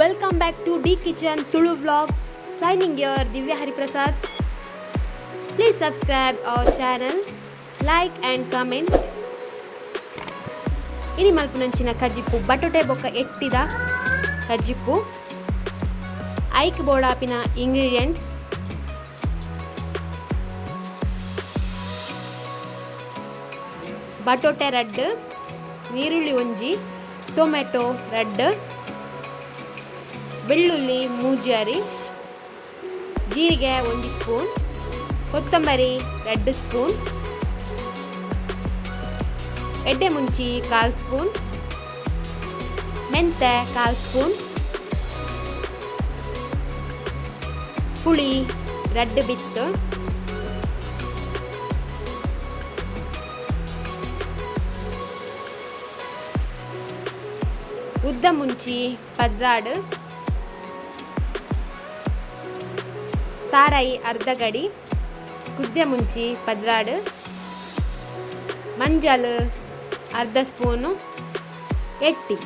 Welcome back to D Kitchen Tulu Vlogs. Signing here Divya Hariprasad. Please subscribe our channel, like and comment. Ini malpunanchina kajippu batote bokka ettida kajippu. Aik bodapina ingredients. Batote red, ನೀರುಳ್ಳಿ ಒಂಜಿ, tomato red, ಬೆಳ್ಳುಳ್ಳಿ ಮೂಜಾರಿ, ಜೀರಿಗೆ 1 spoon, ಕೊತ್ತಂಬರಿ 2 spoon, ಎಡ್ಡೆ ಮುಂಚಿ 1/4 spoon, ಮೆಂತೆ 1/4 spoon, ಪುಳಿ red ಬಿತ್ತು, ಉದ್ದ ಮುಂಚಿ ಪದ್ರಾಡು, ತಾರಾಯಿ ಅರ್ಧ ಗಡಿ, ಕುದ್ದೆ ಮುಂಚಿ ಪದ್ರಾಡು, ಮಂಜಲ್ ಅರ್ಧ ಸ್ಪೂನು, ಎಟ್ಟಿ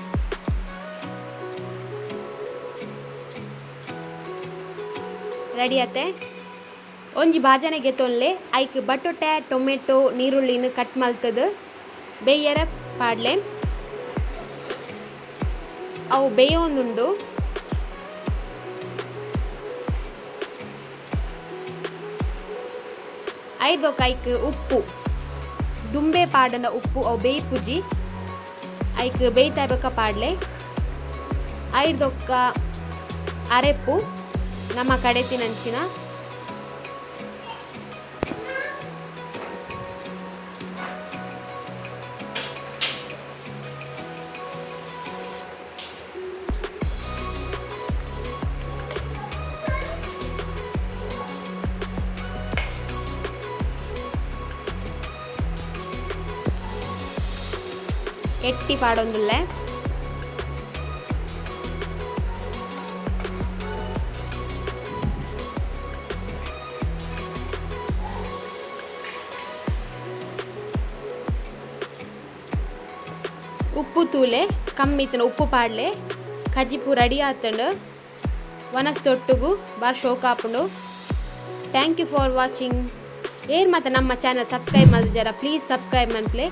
ರೆಡಿ ಆತೆ. ಒಂಜಿ ಬಾಜನೆಗೆ ತೊಲ್ಲೆ ಐಕ್ ಬಟೊಟೆ ಟೊಮೆಟೊ ನೀರುಳ್ಳಿನ ಕಟ್ ಮಲ್ತದ ಬೇಯರ ಪಾಡ್ಲೆ ಅವು ಬೇಯೋನುಂಡು. ಐದೊಕ್ಕ ಐಕ್ ಉಪ್ಪು ದುಂಬೆ ಪಾಡನ ಉಪ್ಪು ಅವು ಬೇಯಿ ಪುಜಿ ಐಕ್ ಬೇಯ್ತಾಯ್ಬೇಕ ಪಾಡ್ಲೆ. ಐದೊಕ್ಕ ಅರೆಪ್ಪು ನಮ್ಮ ಕಡೆ ತಿನಂಚಿನ ಎಟ್ಟಿ ಪಾಡೊಂದುಲ್ಲೆ. ಉಪ್ಪು ತೂಲೆ ಕಮ್ಮಿತ್ತನ ಉಪ್ಪು ಪಾಡ್ಲೆ ಕಜಿಪು ರೆಡಿ ಆತಂಡು ವನಸ್ತೊಟ್ಟುಗು ಬಾರ್ ಶೋಕ್ ಆಪುಂಡು. Thank you for watching. ಏರ್ ಮತ್ತು ನಮ್ಮ ಚಾನಲ್ ಸಬ್ಸ್ಕ್ರೈಬ್ ಮಾಡಿದಾರ ಪ್ಲೀಸ್ ಸಬ್ಸ್ಕ್ರೈಬ್ ಮನ್ಪ್ಲೆ.